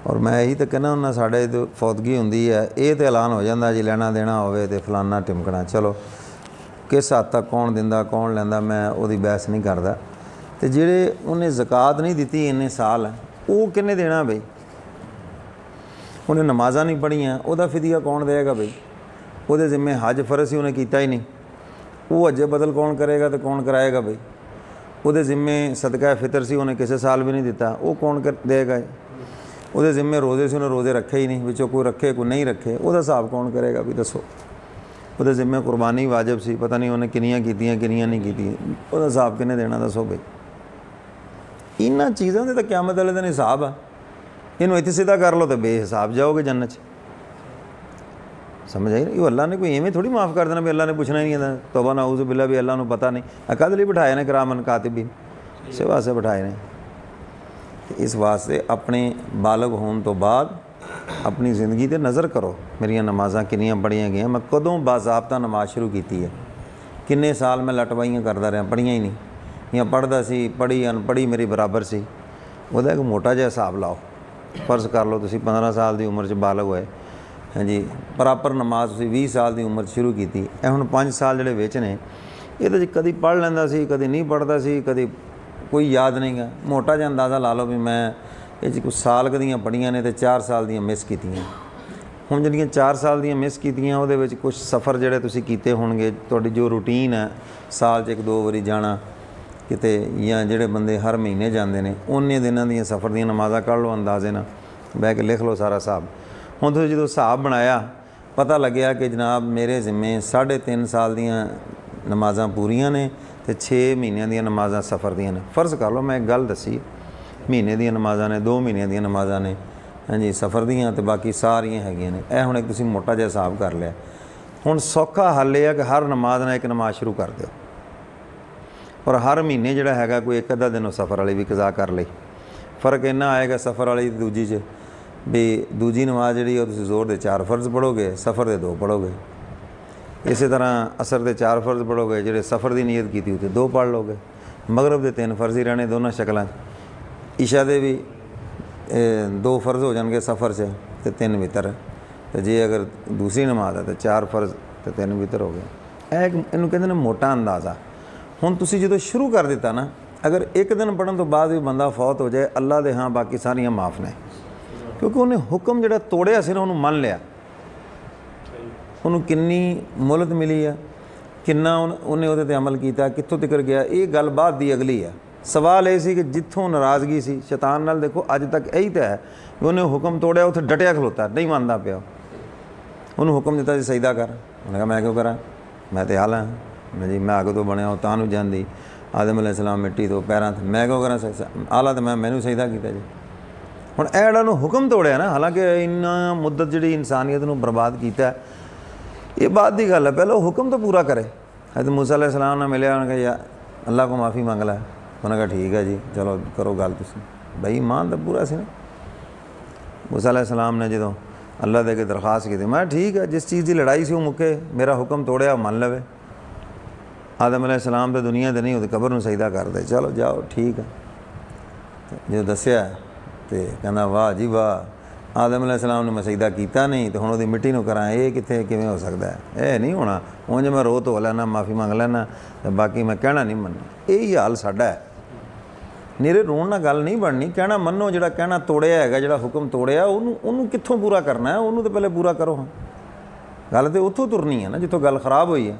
और मैं यही तो कहना हुन्ना साढ़े तो फौतगी होंदी है ये तो ऐलान हो जाता जी लेना देना होवे तो फलाना टिमकना। चलो किस हद तक कौन दिंदा कौन लैंदा मैं उहदी बहस नहीं करदा। तो जिहड़े उन्हें ज़कात नहीं दित्ती इन्ने साल वो किन्ने देना बई? उन्हें नमाज़ां नहीं पढ़ियां उहदा फिदिया कौन देगा बई? उहदे जिम्मे हज फर्ज ही उन्हें कीता ही नहीं, वो अजे बदल कौन करेगा तो कौन कराएगा बई? उहदे जिम्मे सदका फितर सी उन्हें किसी साल भी नहीं दिता, वो कौन कर देगा? उहदे जिम्मे रोज़े से उन्हें रोज़े रखे ही नहीं, विचों कोई रखे कोई नहीं रखे, उहदा हिसाब कौन करेगा भी दसो? उहदे जिम्मे कुर्बानी वाजिब सी, पता नहीं उन्हें किनियां कीतियां किनियां नहीं कीतियां, उहदा हिसाब किन्ने देना दसो बई? इन्हां चीज़ों के तो क़यामत वाले दिन हिसाब आ। इन्हूं इत्थे सीधा कर लो तो बेहिसाब जाओगे जन्नत च। समझ आई? ये अल्लाह ने कोई इवें थोड़ी माफ़ कर देना भी अल्लाह ने पुछना ही नहीं है तौबा नाऊज़ बिल्ला भी अल्लाह नूं पता नहीं। कद लई बिठाए ने किरामन कातिबीन इस वास्ते बिठाए ने। इस वास्ते अपने बालग होने तो बाद अपनी ज़िंदगी ते नज़र करो मेरियां नमाज़ां किन्नियां पढ़ियां गईयां, मैं कदों बाज़ाब्ता नमाज़ शुरू की है, किन्ने साल मैं लटवाइयां करदा रहा पढ़ियां ही नहीं, या पढ़दा सी पढ़ी अनपढ़ी मेरी बराबर सी। उहदा एक मोटा जिहा हिसाब लाओ, फर्ज कर लो तुसीं 15 साल की उम्र च बालग होए, हाँ जी प्रॉपर नमाज तुसीं 20 साल की उम्र शुरू की। ए हुण 5 साल जिहड़े विच ने इहदे च कदी पढ़ लैंदा सी कदी नहीं पढ़दा सी, कदी कोई याद नहीं गा। मोटा जिहा अंदाज़ा ला लो भी मैं ये कुछ साल कदियां पढ़ियां ने तो 4 साल दियां मिस कीतियां। हुण जिहड़ियां 4 साल दियां मिस कीतियां उहदे विच कुछ सफ़र जिहड़े तुसीं कीते होणगे, तुहाडी जो रूटीन है साल च 1-2 वारी जाना किते, या जिहड़े बंदे हर महीने जाते हैं उन्ने दिनां दियां सफ़र दियां नमाज़ां कढ़ लो अंदाजे नाल, बह के लिख लो सारा हिसाब। हुण तुसीं जदों हिसाब बनाया पता लग्या कि जनाब मेरे जिम्मे 3.5 साल दियां नमाज़ां पूरियां ने तो 6 महीनों दियां नमाज़ां सफ़र दियां ने। फर्ज कर लो मैं एक गल दसी, महीने दियां नमाज़ां ने 2 महीने दियां नमाज़ां ने, हाँ जी सफ़र दियां तो बाकी सारियां हैगियां ने। यह हुण एक तुसीं मोटा जिहा हिसाब कर लिया। हुण सौखा हल यह है कि हर नमाज नाल एक नमाज शुरू कर दिओ और हर महीने जिहड़ा हैगा कोई 1-अद्धा दिन सफ़र वाली भी कज़ा कर लई। फ़र्क इन्ना आएगा सफ़र वाली दूजी च भी दूजी नमाज जिहड़ी तुसीं जोर दे 4 फर्ज पढ़ोगे, सफ़र दे 2 पढ़ोगे। इस तरह असर दे 4 फर्ज पढ़ोगे, जिहड़े सफ़र की नीयत की उत्ते 2 पढ़ लोगे। मगरब दे 3 फर्ज ही रहने दोनों शक्लों। ईशा दे भी 2 फर्ज हो जाएंगे सफ़र से तो 3 वितर, तो जे अगर दूसरी नमाज है तो 4 फर्ज तो 3 वितर हो गए। इनू कहते हैं मोटा अंदाज़ा। हुण तुसीं जदों शुरू कर दिता ना, अगर एक दिन पढ़न तो बाद भी बंदा फौत हो जाए अल्लाह दे हाँ बाकी सारियां माफ़ ने, क्योंकि उन्हें हुक्म जिहड़ा तोड़िया सी ना उन्होंने मन लिया। उन्होंने किन्नी मुहलत मिली है, किन्ना उन्हें उहदे ते अमल किया, कित्थों तक गया, ये गल बात दी अगली है। सवाल ये सी कि जिथों नाराज़गी सी शैतान नाल, देखो अज तक यही तो है कि उन्हें हुक्म तोड़िया उत्थे डटिया खलोता नहीं मानता पिया। उन्होंने हुक्म दिता जी सजदा कर, उन्हें कहा मैं क्यों करा, मैं तो आला हाँ, मैं जी मैं अग तो बनया तां नूं जांदी आदम अलैहिस्सलाम मिट्टी तो पैरां ते, मैं क्यों करा आला तो मैनू सजदा किया जी। हुण इह जिहड़ा हुक्म तोड़िया ना, हालांकि इन्ना मुद्दत जिहड़ी इंसानियत नूं बर्बाद कीता ये बात की गल है, पहले हुक्म तो पूरा करे। हज़रत मूसा अलैहिस्सलाम ने मिलिया, उन्होंने कहा यार अल्लाह को माफ़ी मंग लै, उन्होंने कहा ठीक है जी चलो करो गल तुसीं। बई ईमान तो पूरा सी ना। मूसा अलैहिस्सलाम ने जो अल्लाह दे के दरखास्त की, मैं ठीक है जिस चीज़ की लड़ाई सी वो मुके, मेरा हुक्म तोड़िया मन लवे। आदम अलैहिस्सलाम तो दुनिया दे नहीं होते, कबर नूं सजदा कर दे, चलो जाओ ठीक है। जो दस्या तो कहना वाह जी वाह, आदम अलैहिस्सलाम ने मैं सजदा किया नहीं तो हुण उहदी मिट्टी नूं करां, ये कित्थे किवें हो सकता है, यह नहीं होना। उंज मैं रो धो लैना माफ़ी मंग लैना तो बाकी मैं कहना नहीं मनना। यही हाल साडा है। निरे रोण नाल गल नहीं बननी, कहना मनो, जिहड़ा कहना तोड़िया है, जिहड़ा हुक्म तोड़िया उन्होंने कित्थों पूरा करना है, उन्होंने तो पहले पूरा करो। हाँ गल तो उत्थों तुरनी है ना जित्थों गल खराब हुई है।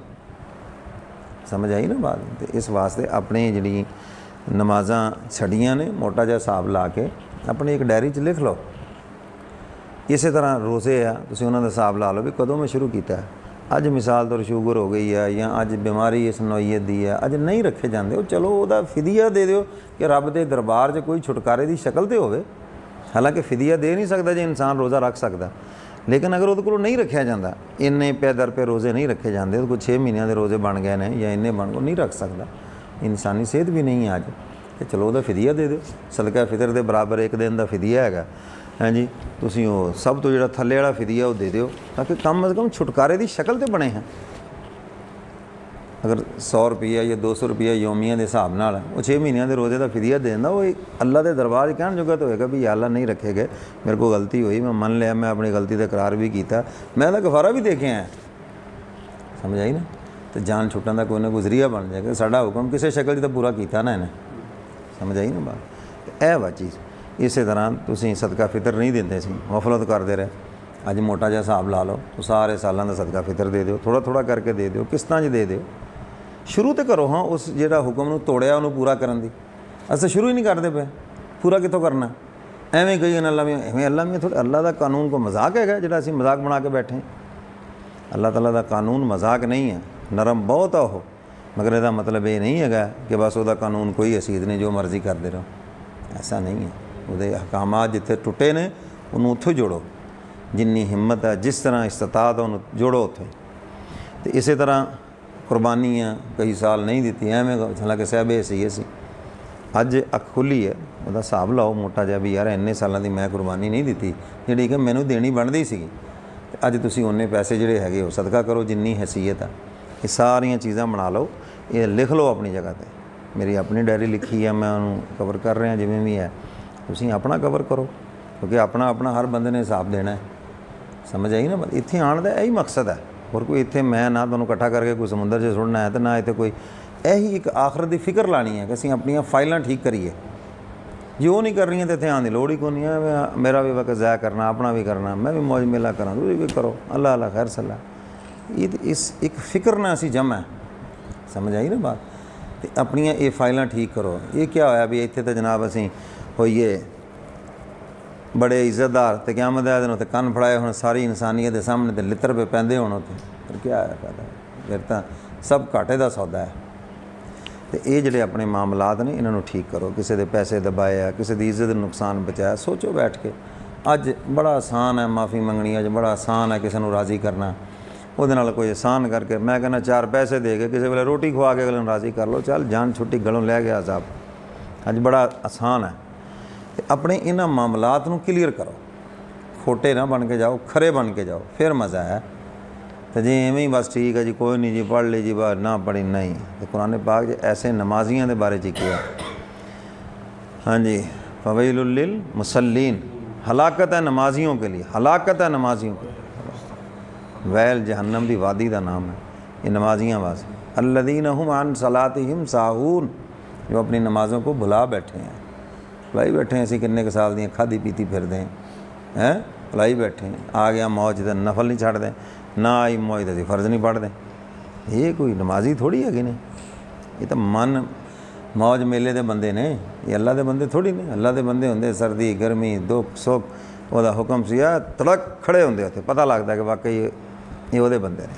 समझ आई ना बात? तो इस वास्ते अपनी जिहड़ी नमाज़ां छड़ियां ने मोटा जिहा हिसाब ला के अपनी एक डायरी च लिख लो। इस तरह रोज़े आ, तुसीं उन्हां दा हिसाब ला लो भी कदों मैं शुरू किया। अज मिसाल तौर शुगर हो गई है या अज बीमारी इस नौईयत दी है, अज नहीं रखे जाते हो, चलो वह फिदिया दे दो कि रब के दरबार च कोई छुटकारे की शक्ल तो होवे। हालांकि फिदिया दे नहीं सकता जो इंसान रोज़ा रख सकता, लेकिन अगर उहदे कोलों नहीं रखा जाता, इन्ने पे दर पे रोज़े नहीं रखे जाते, कोई 6 महीनों के रोज़े बन गए हैं या इन्ने बन गए, नहीं रख सकता, इंसानी सेहत भी नहीं है अज, तो चलो वह फिदिया दे दो। सदका फितर के बराबर एक दिन का फिदिया है। हाँ जी तुसीं वो सब तो जिहड़ा थल्ले वाला फिदिया वो दे दिओ ताकि कम अज़ कम छुटकारे की शक्ल तो बने हैं। ਅਗਰ 100 ਰੁਪਈਆ ਜਾਂ 200 ਰੁਪਈਆ ਯੋਮੀਆਂ ਦੇ ਹਿਸਾਬ ਨਾਲ ਉਹ 6 ਮਹੀਨਿਆਂ ਦੇ ਰੋਜ਼ੇ ਦਾ ਫਿਦਿਆ ਦੇ ਦਿੰਦਾ, ਉਹ ਅੱਲਾ ਦੇ ਦਰਬਾਰ 'ਚ ਕਹਿਣ ਜੋਗਾ ਤਾਂ ਹੋਏਗਾ ਵੀ ਅੱਲਾ ਨਹੀਂ ਰੱਖੇ ਗਏ, ਮੇਰੇ ਕੋਲ ਗਲਤੀ ਹੋਈ, ਮੈਂ ਮੰਨ ਲਿਆ, ਮੈਂ ਆਪਣੀ ਗਲਤੀ ਦਾ ਇਕਰਾਰ ਵੀ ਕੀਤਾ, ਮੈਂ ਤਾਂ ਕਫਾਰਾ ਵੀ ਦੇ ਕੇ ਆਇਆ। ਸਮਝ ਆਈ ਨਾ? ਤੇ ਜਾਨ ਛੁੱਟਣ ਦਾ ਕੋਈ ਨਾ ਕੋਈ ਜ਼ਰੀਆ ਬਣ ਜਾਏਗਾ। ਸਾਡਾ ਹੁਕਮ ਕਿਸੇ ਸ਼ਕਲ 'ਚ ਤਾਂ ਪੂਰਾ ਕੀਤਾ ਨਾ ਇਹਨੇ। ਸਮਝ ਆਈ ਨਾ ਬਾਤ? ਇਹ ਵਾ ਚੀਜ਼। ਇਸੇ ਤਰ੍ਹਾਂ ਤੁਸੀਂ ਸਦਕਾ ਫਿਤਰ ਨਹੀਂ ਦਿੰਦੇ ਸੀ, ਮੁਫਲਤ ਕਰਦੇ ਰਹੇ। ਅੱਜ ਮੋਟਾ ਜਿਹਾ ਹਿਸਾਬ ਲਾ ਲਓ, ਉਹ ਸਾਰੇ ਸਾਲਾਂ ਦਾ ਸਦਕਾ ਫਿਤਰ ਦੇ ਦਿਓ, ਥੋੜ੍ਹਾ ਥੋੜ੍ਹਾ ਕਰਕੇ ਦੇ ਦਿਓ, ਕਿਸ਼ਤਾਂ 'ਚ ਦੇ ਦਿਓ। ਸ਼ੁਰੂ ਤੇ ਕਰੋ। ਹਾਂ, ਉਸ ਜਿਹੜਾ ਹੁਕਮ ਨੂੰ ਤੋੜਿਆ ਉਹਨੂੰ ਪੂਰਾ ਕਰਨ ਦੀ ਅਸੀਂ ਸ਼ੁਰੂ ਹੀ ਨਹੀਂ ਕਰਦੇ ਪਏ। ਪੂਰਾ ਕਿੱਥੋਂ ਕਰਨਾ? ਐਵੇਂ ਕਹੀ ਅੱਲਾ ਵੀ, ਐਵੇਂ ਅੱਲਾ ਵੀ ਥੋੜ੍ਹਾ। ਅੱਲਾ ਦਾ ਕਾਨੂੰਨ ਕੋ ਮਜ਼ਾਕ ਹੈਗਾ ਜਿਹੜਾ ਅਸੀਂ ਮਜ਼ਾਕ ਬਣਾ ਕੇ ਬੈਠੇ? ਅੱਲਾਹ ਤਾਲਾ ਦਾ ਕਾਨੂੰਨ ਮਜ਼ਾਕ ਨਹੀਂ ਹੈ, ਨਰਮ ਬਹੁਤ ਆ ਉਹ। ਮਗਰ ਇਹਦਾ ਮਤਲਬ ਇਹ ਨਹੀਂ ਹੈਗਾ ਕਿ ਬਸ ਉਹਦਾ ਕਾਨੂੰਨ ਕੋਈ ਹਸੀਦ ਨਹੀਂ, ਜੋ ਮਰਜ਼ੀ ਕਰਦੇ ਰਹੋ। ਐਸਾ ਨਹੀਂ ਹੈ। ਉਹਦੇ ਅਹਿਕਾਮਾਤ ਜਿੱਥੇ ਟੁੱਟੇ ਨੇ ਉਹਨੂੰ ਉੱਥੋਂ ਜੋੜੋ, ਜਿੰਨੀ ਹਿੰਮਤ ਹੈ, ਜਿਸ ਤਰ੍ਹਾਂ ਇਸਤਤਾਤ ਉਹਨੂੰ ਜੋੜੋ ਉੱਥੇ। ਅਤੇ ਇਸੇ ਤਰ੍ਹਾਂ ਕੁਰਬਾਨੀਆਂ ਕਈ ਸਾਲ ਨਹੀਂ ਦਿੱਤੀ, ਐਵੇਂ ਹਾਲਾਂਕਿ ਸਹਿਬੇ ਸੀ। ਅੱਜ ਅੱਖ ਖੁੱਲੀ ਹੈ, ਉਹਦਾ ਹਿਸਾਬ ਲਾਓ ਮੋਟਾ ਜਿਹਾ ਵੀ ਯਾਰ ਇੰਨੇ ਸਾਲਾਂ ਦੀ ਮੈਂ ਕੁਰਬਾਨੀ ਨਹੀਂ ਦਿੱਤੀ ਜਿਹੜੀ ਕਿ ਮੈਨੂੰ ਦੇਣੀ ਬਣਦੀ ਸੀਗੀ। ਅਤੇ ਅੱਜ ਤੁਸੀਂ ਉਹਨੇ ਪੈਸੇ ਜਿਹੜੇ ਹੈਗੇ ਉਹ ਸਦਕਾ ਕਰੋ ਜਿੰਨੀ ਹੈਸੀਅਤ ਆ। ਇਹ ਸਾਰੀਆਂ ਚੀਜ਼ਾਂ ਬਣਾ ਲਓ, ਇਹ ਲਿਖ ਲਓ ਆਪਣੀ ਜਗ੍ਹਾ 'ਤੇ। ਮੇਰੀ ਆਪਣੀ ਡਾਇਰੀ ਲਿਖੀ ਹੈ, ਮੈਂ ਉਹਨੂੰ ਕਵਰ ਕਰ ਰਿਹਾ ਜਿਵੇਂ ਵੀ ਹੈ। ਤੁਸੀਂ ਆਪਣਾ ਕਵਰ ਕਰੋ, ਕਿਉਂਕਿ ਆਪਣਾ ਹਰ ਬੰਦੇ ਨੇ ਹਿਸਾਬ ਦੇਣਾ ਹੈ। ਸਮਝ ਆਈ ਨਾ? ਇੱਥੇ ਆਉਣ ਦਾ ਇਹੀ ਮਕਸਦ ਹੈ। ਹੋਰ ਕੋਈ ਇੱਥੇ ਮੈਂ ਨਾ ਤੁਹਾਨੂੰ ਇਕੱਠਾ ਕਰਕੇ ਕੋਈ ਸਮੁੰਦਰ 'ਚ ਸੁੱਟਣਾ ਹੈ, ਅਤੇ ਨਾ ਇੱਥੇ ਕੋਈ ਇਹੀ ਇੱਕ ਆਖਰਤ ਦੀ ਫਿਕਰ ਲਾਣੀ ਹੈ ਕਿ ਅਸੀਂ ਆਪਣੀਆਂ ਫਾਈਲਾਂ ਠੀਕ ਕਰੀਏ। ਜੇ ਉਹ ਨਹੀਂ ਕਰ ਰਹੀਆਂ ਤਾਂ ਇੱਥੇ ਆਉਣ ਦੀ ਲੋੜ ਹੀ ਕੋਈ ਨਹੀਂ ਹੈ। ਮੇਰਾ ਵੀ ਵਕਤ ਜ਼ਾਇਆ ਕਰਨਾ, ਆਪਣਾ ਵੀ ਕਰਨਾ, ਮੈਂ ਵੀ ਮੌਜ ਮੇਲਾ ਕਰਾਂ, ਤੁਸੀਂ ਵੀ ਕਰੋ। ਅੱਲਾ ਖੈਰ ਸੱਲਾ। ਇਹ ਇਸ ਇੱਕ ਫਿਕਰ ਨਾਲ ਅਸੀਂ ਜਮ੍ਹਾਂ। ਸਮਝ ਆਈ ਨਾ ਬਾਤ? ਅਤੇ ਆਪਣੀਆਂ ਇਹ ਫਾਈਲਾਂ ਠੀਕ ਕਰੋ। ਇਹ ਕੀ ਹੋਇਆ ਵੀ ਇੱਥੇ ਤਾਂ ਜਨਾਬ ਅਸੀਂ ਹੋਈਏ ਬੜੇ ਇੱਜ਼ਤਦਾਰ, ਅਤੇ ਕਿਆਮਤ ਦੇ ਦਿਨ ਉੱਤੇ ਕੰਨ ਫੜਾਏ ਹੁਣ ਸਾਰੀ ਇਨਸਾਨੀਅਤ ਦੇ ਸਾਹਮਣੇ ਤੇ ਲਿੱਤਰ ਪੇ ਪੈਂਦੇ ਹੋਣ ਉੱਥੇ, ਫਿਰ ਕੀ ਆਇਆ ਫਾਇਦਾ? ਫਿਰ ਤਾਂ ਸਭ ਘਾਟੇ ਦਾ ਸੌਦਾ ਹੈ। ਅਤੇ ਇਹ ਜਿਹੜੇ ਆਪਣੇ ਮਾਮਲਾਤ ਨੇ ਇਹਨਾਂ ਨੂੰ ਠੀਕ ਕਰੋ। ਕਿਸੇ ਦੇ ਪੈਸੇ ਦਬਾਏ ਆ, ਕਿਸੇ ਦੀ ਇੱਜ਼ਤ ਨੂੰ ਨੁਕਸਾਨ ਪਹੁੰਚਾਇਆ, ਸੋਚੋ ਬੈਠ ਕੇ। ਅੱਜ ਬੜਾ ਆਸਾਨ ਹੈ ਮਾफ़ੀ ਮੰਗਣੀ, ਅੱਜ ਬੜਾ ਆਸਾਨ ਹੈ ਕਿਸੇ ਨੂੰ ਰਾਜ਼ੀ ਕਰਨਾ। ਉਹਦੇ ਨਾਲ ਕੋਈ ਆਸਾਨ ਕਰਕੇ ਮੈਂ ਕਹਿੰਦਾ 4 ਪੈਸੇ ਦੇ ਕੇ ਕਿਸੇ ਵੇਲੇ ਰੋਟੀ ਖਵਾ ਕੇ ਅਗਲੇ ਨੂੰ ਰਾਜ਼ੀ ਕਰ ਲਓ, ਚੱਲ ਜਾਨ ਛੁੱਟੀ, ਗਲੋਂ ਲੈ ਗਿਆ ਅਜ਼ਾਬ। ਅੱਜ ਬੜਾ ਆਸਾਨ ਹੈ। ਅਤੇ ਆਪਣੇ ਇਹਨਾਂ ਮਾਮਲਾਤ ਨੂੰ ਕਲੀਅਰ ਕਰੋ। ਖੋਟੇ ਨਾ ਬਣ ਕੇ ਜਾਓ, ਖਰੇ ਬਣ ਕੇ ਜਾਓ, ਫਿਰ ਮਜ਼ਾ ਹੈ। तो जी इवें ही बस ठीक है जी, कोई नहीं जी, पढ़ ली जी बात ना पढ़ी नहीं। तो कुरान पाक जी ऐसे नमाजियों के बारे च किया। हाँ जी, फवैलुल लिल मुसल्लीन, हलाकत है नमाजियों के लिए, हलाकत है नमाजियों के लिए। वैल जहन्नम की वादी का नाम है ये नमाजियाँ वास्ते। अल्लज़ीना हुम अन सलातिहिम साहून, जो अपनी नमाज़ों को भुला बैठे हैं। भुलाई बैठे हैं, असी किन्ने के साल दी खाधी पीती फिरते हैं, भुलाई बैठे हैं। आ गया मौज तो नफल नहीं छड़ते, ना आई मौज तो असी फर्ज नहीं पढ़ते। ये कोई नमाजी थोड़ी है ने, ये तो मन मौज मेले के बंदे ने, ये अल्लाह के बंदे थोड़ी ने। अल्लाह के बंदे होंगे सर्दी गर्मी दुख सुख वह हुक्म से तड़क खड़े होंगे उत्थे, पता लगता है कि वाकई ये वो बंदे ने।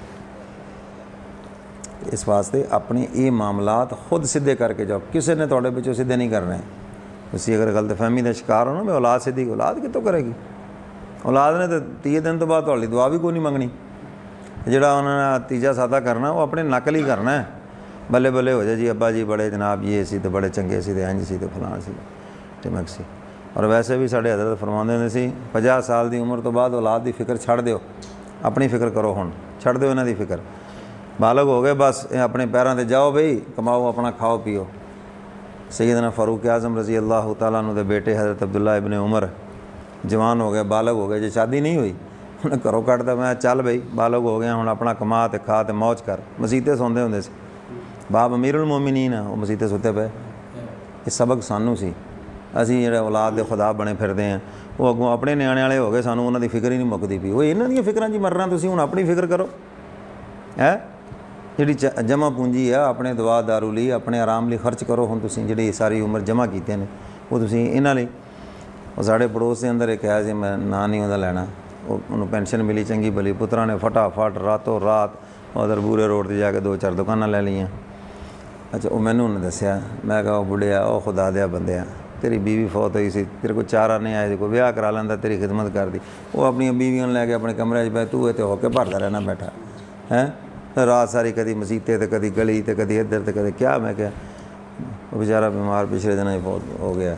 इस वास्ते अपने ये मामलात खुद सीधे करके जाओ, किसी ने थोड़े पिछों सीधे नहीं करने। तुसीं अगर गलतफहमी का शिकार हो ना, मैं औलाद सीधी, औलाद कितों करेगी? औलाद ने तो 30 दिन तो बाद तुहाडी दुआ भी कोई नहीं मंगनी। जिहड़ा उन्होंने तीजा सादा करना वो अपने नकल ही करना है। बल्ले बल्ले हो जाए जी, अब्बा जी बड़े जनाब ये सी तो बड़े चंगे सी, इंज सी तो फलां सी टिमक सी। और वैसे भी साढ़े हज़रत फरमाते हुंदे सी 50 साल की उम्र तो बाद औलाद की फिक्र छड़ दिओ, अपनी फिक्र करो। हुण छड़ दिओ इन्हां दी फिक्र, बालग हो गए बस अपने पैरों ते जाओ बई, कमाओ अपना, खाओ पियो। सैयदना फारूक आज़म रज़ी अल्लाह तआला अन्हु दे बेटे हज़रत अब्दुल्ला इब्ने उमर जवान हो गए, बालग हो गए, जो शादी नहीं हुई उन्हें घरों कढ़ता, मैं चल बई बालग हो गया, हुण अपना कमा ते खा ते मौज कर। मसीते सौंदे हुंदे सी, बाप अमीरुल मोमिनीन है, वो मसीते सुते पे। ये सबक सानू सी, असीं जिहड़े औलाद दे खुदा बने फिरदे हैं, वो अगों अपने न्याणे वाले हो गए, सानू उन्हां दी फिक्र ही नहीं मुकदी पई। वो इन्हां दीयां फिक्रां च मरना, तुसीं हुण अपनी फिक्र करो। है जिहड़ी जमा पूंजी है अपने दवा दारू लई, अपने आराम लई खर्च करो। हुण तुसीं जिहड़ी सारी उम्र जमा कीते ने वो तुसीं इन्हां लई। वो साढ़े पड़ोस के अंदर एक है जी, मैं नां नहीं उहदा लैना, उन्होंने पेंशन मिली चंगी भली, पुत्रा ने फटाफट रातों रात उधर बूरे रोड पर जाके 2-4 दुकानां लै लियां। अच्छा, वो मैनू उन्हें दसिया, मैं कहा बुढ़िया ओ खुदा दिया बंदिया, तेरी बीवी फौत हुई सी, तेरे को चारा नहीं आया, कोई ब्याह करा लैंदा, तेरी खिदमत कर दी। वो अपनी बीवियों लैके अपने कमरे च पै, तू इत्थे होके भरदा रहना बैठा है, रात सारी कदी मसीते तो कदी गली तो कदी इधर तो कदी क्या। मैं क्या वो बेचारा बीमार पिछले दिन ही फौत हो गया।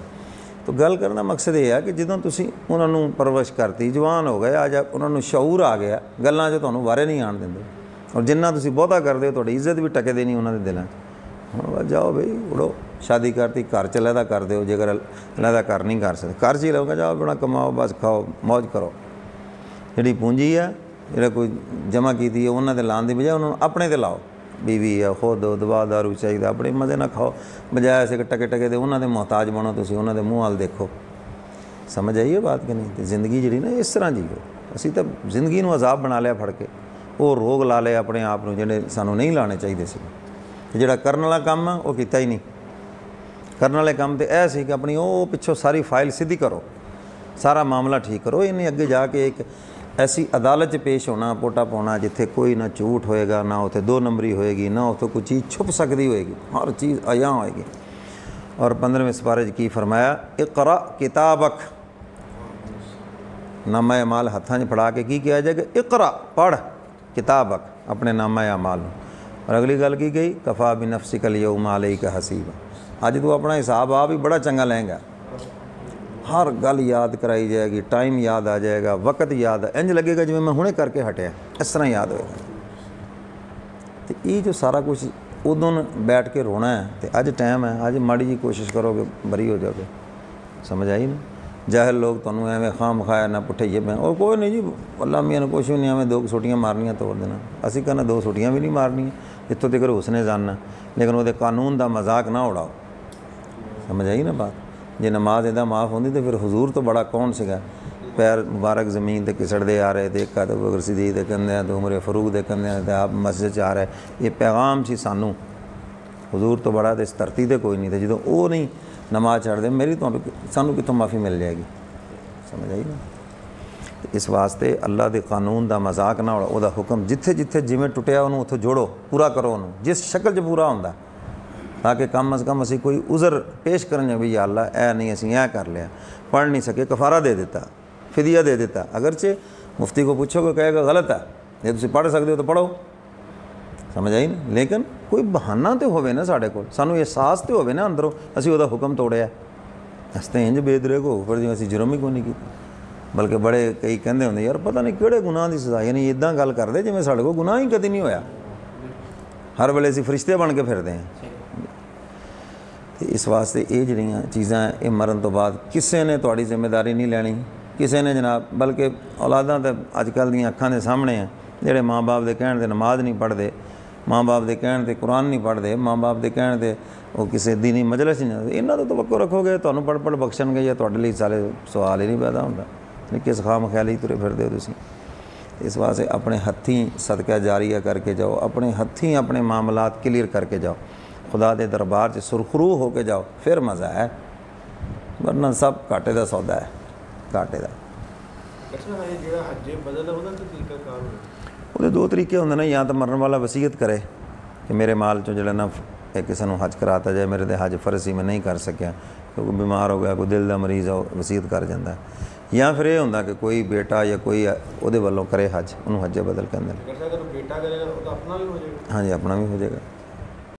तो गल करने का मकसद ये है कि जो तुसीं उन्होंने परवरिश करती, जवान हो गए, अज उन्होंने शऊर आ गया, गल्लां 'च तुहानूं वारे नहीं आण दिंदे। ਔਰ ਜਿੰਨਾ ਤੁਸੀਂ ਬਹੁਤਾ ਕਰਦੇ ਹੋ ਤੁਹਾਡੀ ਇੱਜ਼ਤ ਵੀ ਟਕਦੇ ਨਹੀਂ ਉਹਨਾਂ ਦੇ ਦਿਲਾਂ 'ਚ। ਹੁਣ ਬਸ ਜਾਓ ਬਈ ਉੜੋ, ਸ਼ਾਦੀ ਕਰਤੀ ਘਰ 'ਚ ਲਹਿਦਾ ਕਰ ਦਿਓ, ਜੇਕਰ ਲਹਿਦਾ ਕਰ ਨਹੀਂ ਕਰ ਸਕਦੇ ਘਰ 'ਚ ਹੀ ਰਹੋਗੇ, ਜਾਓ ਆਪਣਾ ਕਮਾਓ, ਬਸ ਖਾਓ ਮੌਜ ਕਰੋ। ਜਿਹੜੀ ਪੂੰਜੀ ਆ ਜਿਹੜਾ ਕੋਈ ਜਮ੍ਹਾਂ ਕੀਤੀ ਹੈ ਉਹਨਾਂ 'ਤੇ ਲਾਉਣ ਦੀ ਬਜਾਏ ਉਹਨਾਂ ਨੂੰ ਆਪਣੇ 'ਤੇ ਲਾਓ। बीवी है खुद दवा दारू चाहिए अपने मज़े ना खाओ, बजाय ऐसे टके टके दे उन्होंने मोहताज बनो, तुम उन्होंने मूँह वाल देखो। समझ आइए बात कि नहीं? तो जिंदगी जी ना इस तरह जीओ। असी तो जिंदगी नूं अजाब बना लिया फड़ के, वो रोग ला लिया अपने आप नूं जिहड़े सानूं नहीं लाने चाहिए सी। जिहड़ा करन वाला काम आ वो कीता ही नहीं। करन वाले काम तो यह सी कि अपनी वो पिछों सारी फाइल सीधी करो, सारा मामला ठीक करो। इन्हें अगे जाके एक ऐसी अदालत पेश होना, पोटा पाना जिथे कोई ना झूठ होएगा, ना उत्थे दो नंबरी होएगी, ना उत्थे कोई चीज़ छुप सकती होएगी, हर चीज़ अयां होएगी। और 15वें सिपारे की फरमाया इकरा किताबक, नामा अमाल हत्थां 'च फड़ा के की किया जाएगा, इकरा पढ़ किताबक, अपने नामा अमाल। और अगली गल की गई कफा भी नफ्सिकल यौमा अलैका हसीबा, अज तू अपना हिसाब आप ही बड़ा चंगा लेंगा। हर गल याद कराई जाएगी, टाइम याद आ जाएगा, वक्त याद, इंज लगेगा जिवें मैं हुणे करके हटिया, इस तरह याद होएगा। तो ये जो सारा कुछ उदों बैठ के रोना है, तो अज टाइम है, अज माड़ी जी कोशिश करोगे बरी हो जाओगे। समझ आई ना? जाहिल लोग तुहानूं एवें खाम खाया ना पुट्ठे ये मैं और कोई नहीं जी, अल्लाह मियां ने कुछ भी नहीं, एवें दो सूटियां मारनियां तोड़ देना। असीं कहना दो सूटियां भी नहीं मारनियां, इत्थों तक हुसने जानना, लेकिन वो कानून का मजाक ना उड़ाओ। समझ आई ना बात? जे नमाज इदा माफ़ होंदी तो फिर हजूर तो बड़ा कौन सीगा, पैर मुबारक ज़मीन ते घिसड़ते आ रहे थे, एक तो बकर सिद्दीक दे कंधे तो उमर फरूक दे कंधे ते आप मस्जिद आ रहे, ये पैगाम सी सानू हजूर तो बड़ा तो इस धरती ते कोई नहीं थे। जो वो नहीं नमाज छड्डदे मेरी तो सानू कितों माफ़ी मिल जाएगी। समझ आई ना? इस वास्ते अल्लाह के कानून का मजाक ना उड़ाओ, उहदा हुक्म जिथे जिथे जिवें टुटिया उन्होंने उत्थों जोड़ो, पूरा करो उन्होंने जिस शक्ल च पूरा होंदा, ताकि कम अज़ कम असी कोई उज़र पेश करने भी या अल्लाह ऐ नहीं असी ऐ कर लिया, पढ़ नहीं सके, कफारा दे दिता, फिदिया दे दिता। अगरचे मुफ्ती को पूछोगे कहेगा गलत है, जे तुसीं पढ़ सकते हो तो पढ़ो। समझ आई ना? लेकिन कोई बहाना तो होवे ना साढ़े कोल, सानू एहसास तो होवे ना अंदरों असी उहदा हुक्म तोड़िया, अस तो इंज बेदरेग हो पर जिवें असी जुर्म ही कोई नहीं कीता। बल्कि बड़े कई कहंदे हुंदे यार पता नहीं किहड़े गुनाह की सज़ा, यानी इदां गल करदे जिवें साढ़े कोल गुनाह ही कदी नहीं होया, हर वेले असी फरिश्ते बन के फिरदे हैं। इस वास्ते ये जिहड़ियां चीज़ां ये मरन तो बाद किसी ने तुहाड़ी जिम्मेदारी नहीं लैनी, किसी ने जनाब, बल्कि औलादां तो अजकल दीयां अखां दे सामने हैं, जिहड़े माँ बाप के कहण ते नमाज नहीं पढ़ते, माँ बाप के कहण ते कुरान नहीं पढ़ते, माँ बाप के कहण ते वो किसी दीनी मजलिस नहीं जाते। इन्हां दा तवक्को रखोगे तुहानूं पढ़ पढ़ बख्शणगे या तुहाडे लई साले सवाल ही नहीं पैदा हुंदा, किस खाम ख्याली तुरे फिरदे हो तुसीं। इस वास्ते अपने हत्थीं सदका जारिया करके जाओ, अपने हत्थीं अपने मामलात क्लीयर करके जाओ, खुदा के दरबार से सुरखरू होके जाओ, फिर मज़ा है, वरना सब घाटे का सौदा है, घाटे का। वो दो तरीके होंगे ना, या तो मरन वाला वसीयत करे कि मेरे माल चो जो ना किसी को हज कराता जाए, मेरे तो हज फर्ज ही मैं नहीं कर सकिया क्योंकि बीमार हो गया, कोई दिल का मरीज़ हो वसीयत कर जाता है, या फिर ये होंगे कि कोई बेटा या कोई वो वालों करे हज, उन्होंने हज बदल कहते हैं। हाँ जी, अपना भी हो जाएगा।